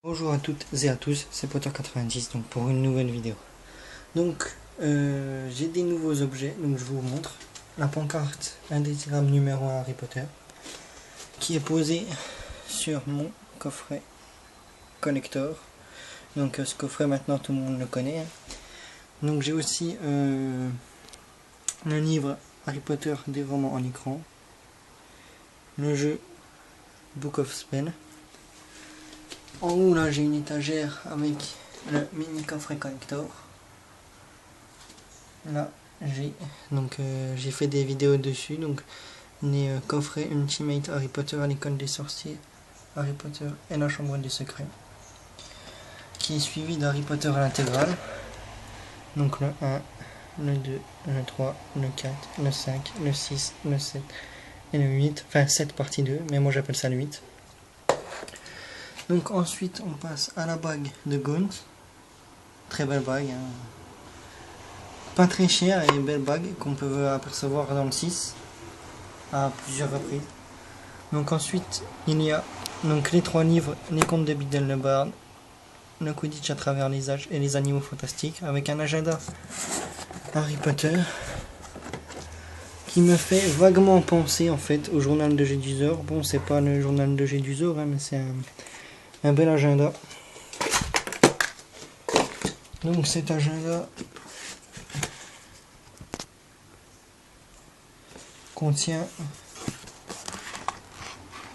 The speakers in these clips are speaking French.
Bonjour à toutes et à tous, c'est Potter90 donc pour une nouvelle vidéo. Donc j'ai des nouveaux objets, donc je vous montre la pancarte indésirable numéro 1 Harry Potter qui est posée sur mon coffret collector. Donc ce coffret maintenant tout le monde le connaît. Donc j'ai aussi le livre Harry Potter des romans en écran, le jeu Book of Spell. En haut là j'ai une étagère avec le mini coffret collector. Là j'ai fait des vidéos dessus, donc les coffrets Ultimate Harry Potter à l'école des sorciers, Harry Potter et la chambre des secrets, qui est suivi d'Harry Potter à l'intégrale. Donc le 1, le 2, le 3, le 4, le 5, le 6, le 7 et le 8, enfin 7 partie 2, mais moi j'appelle ça le 8. Donc ensuite on passe à la bague de Gaunt, très belle bague, hein. Pas très chère et belle bague qu'on peut apercevoir dans le 6 à plusieurs reprises. Donc ensuite il y a donc les 3 livres, les contes de Biddle le Bard, le Quidditch à travers les âges et les animaux fantastiques, avec un agenda Harry Potter qui me fait vaguement penser en fait au journal de Jedusor. Bon, c'est pas le journal de Jedusor, hein, mais c'est un bel agenda. Donc cet agenda contient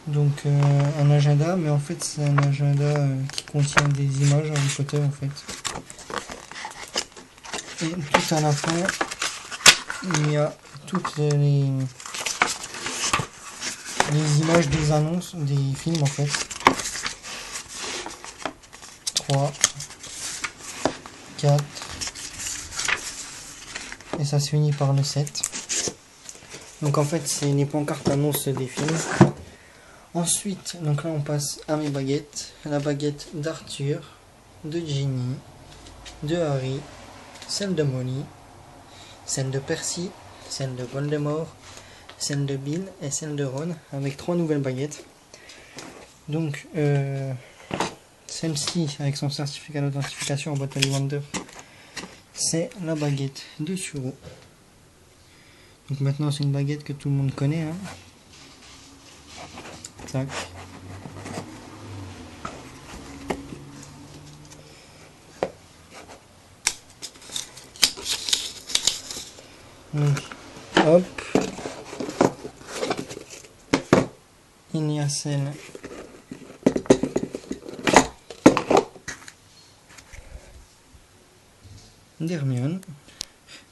donc un agenda, mais en fait c'est un agenda qui contient des images Harry Potter en fait. Et tout à la fin il y a toutes les images des annonces des films en fait. 3, 4 et ça se finit par le 7. Donc en fait c'est les pancartes annonces des films. Ensuite donc là on passe à mes baguettes, la baguette d'Arthur, de Ginny, de Harry, celle de Molly, celle de Percy, celle de Voldemort, celle de Bill et celle de Ron, avec 3 nouvelles baguettes. Donc celle-ci avec son certificat d'authentification en boîte Ollivander, c'est la baguette de Suro. Donc maintenant c'est une baguette que tout le monde connaît, hein. Tac. Donc hop, il y a celle d'Hermione.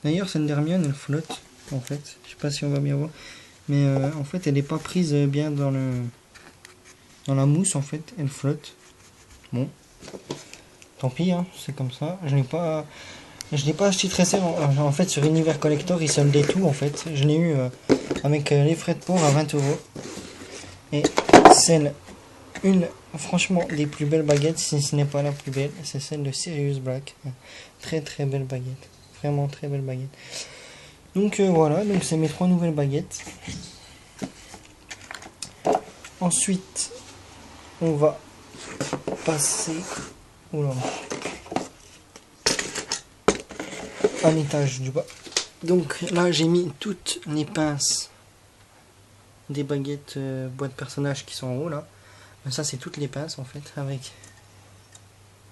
D'ailleurs celle d'Hermione elle flotte en fait, je sais pas si on va bien voir, mais en fait elle n'est pas prise bien dans la mousse en fait, elle flotte. Bon, tant pis, hein, c'est comme ça. Je l'ai pas acheté très cher en fait sur Univers Collector, ils soldaient tout en fait. Je l'ai eu avec les frais de port à 20 €. Et franchement des plus belles baguettes, si ce n'est pas la plus belle, c'est celle de Sirius Black. Très très belle baguette, vraiment très belle baguette. Donc voilà, donc c'est mes 3 nouvelles baguettes. Ensuite on va passer à l'étage du bas. Donc là j'ai mis toutes les pinces des baguettes boîte personnages qui sont en haut là. Mais ça c'est toutes les pinces en fait, avec,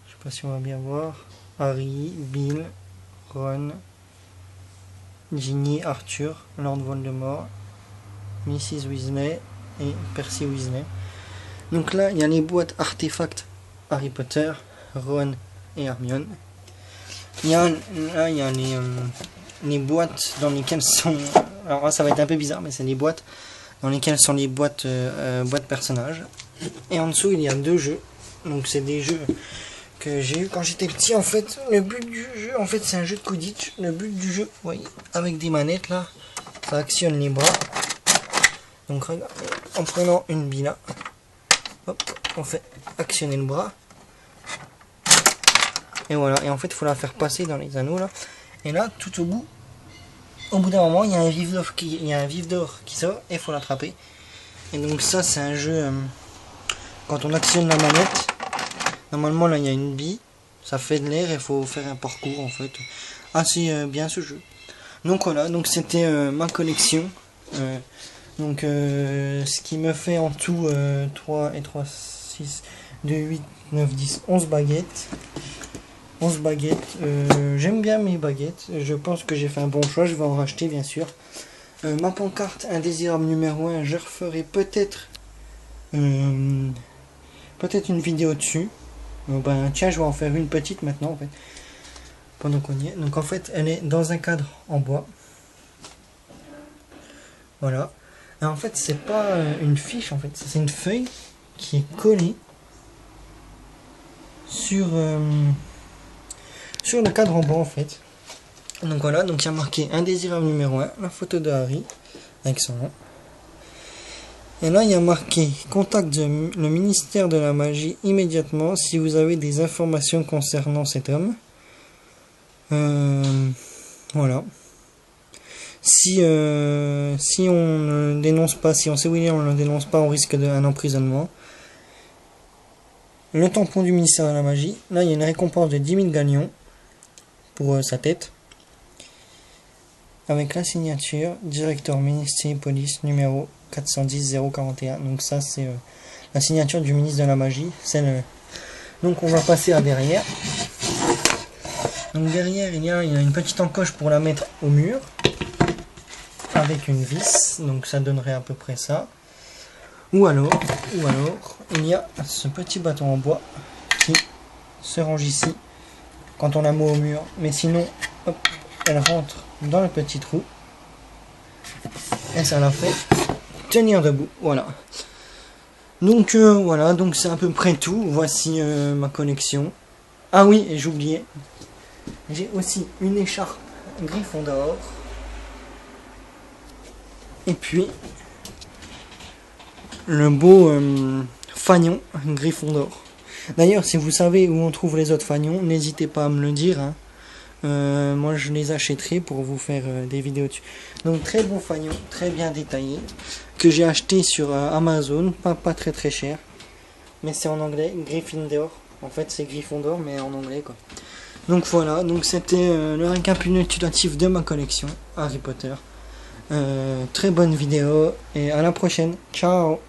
je sais pas si on va bien voir, Harry, Bill, Ron, Ginny, Arthur, Lord Voldemort, Mrs Weasley et Percy Weasley. Donc là il y a les boîtes artefacts Harry Potter, Ron et Hermione. Là il y a les boîtes dans lesquelles sont, alors là ça va être un peu bizarre, mais c'est les boîtes dans lesquelles sont les boîtes personnages. Et en dessous il y a 2 jeux. Donc c'est des jeux que j'ai eu quand j'étais petit en fait. Le but du jeu en fait c'est un jeu de Quidditch. Le but du jeu, vous voyez, avec des manettes là, ça actionne les bras. Donc regarde, en prenant une bille là, hop, on fait actionner le bras. Et voilà, et en fait il faut la faire passer dans les anneaux là. Et là tout au bout d'un moment il y a un vif d'or qui sort et il faut l'attraper. Et donc ça c'est un jeu, quand on actionne la manette, Normalement là il y a une bille, ça fait de l'air et il faut faire un parcours en fait. Assez bien ce jeu. Donc voilà, donc c'était ma collection. Ce qui me fait en tout 3 et 3, 6, 2, 8, 9, 10, 11 baguettes. 11 baguettes. J'aime bien mes baguettes. Je pense que j'ai fait un bon choix. Je vais en racheter bien sûr. Ma pancarte indésirable numéro 1, je referai peut-être une vidéo dessus. Tiens, je vais en faire une petite maintenant en fait. Pendant qu'on y est. Donc en fait, elle est dans un cadre en bois. Voilà. Et en fait, c'est pas une fiche en fait, c'est une feuille qui est collée sur le cadre en bois en fait. Donc voilà, donc il y a marqué indésirable numéro 1, la photo de Harry avec son nom. Et là, il y a marqué contacte le ministère de la magie immédiatement si vous avez des informations concernant cet homme. Voilà. Si on ne dénonce pas, si on sait où il est, on ne le dénonce pas, on risque d'un emprisonnement. Le tampon du ministère de la magie. Là, il y a une récompense de 10 000 galions pour sa tête. Avec la signature, directeur ministère police numéro 410 041. Donc ça, c'est la signature du ministre de la magie. Donc on va passer à derrière. Donc derrière, il y a une petite encoche pour la mettre au mur. Avec une vis, donc ça donnerait à peu près ça. Ou alors, il y a ce petit bâton en bois qui se range ici quand on la met au mur. Mais sinon, hop, elle rentre dans le petit trou et ça la fait tenir debout. Voilà. Donc voilà, donc c'est à peu près tout. Voici ma collection. Ah oui, et j'oubliais, j'ai aussi une écharpe Gryffondor. Et puis le beau fanion Gryffondor. D'ailleurs, si vous savez où on trouve les autres fanions, n'hésitez pas à me le dire. Hein. Moi, je les achèterai pour vous faire des vidéos dessus. Donc, très bon fanion, très bien détaillé, que j'ai acheté sur Amazon, pas très très cher. Mais c'est en anglais, Gryffindor. En fait, c'est Gryffondor, mais en anglais quoi. Donc voilà, donc c'était le récapitulatif de ma collection Harry Potter. Très bonne vidéo et à la prochaine. Ciao.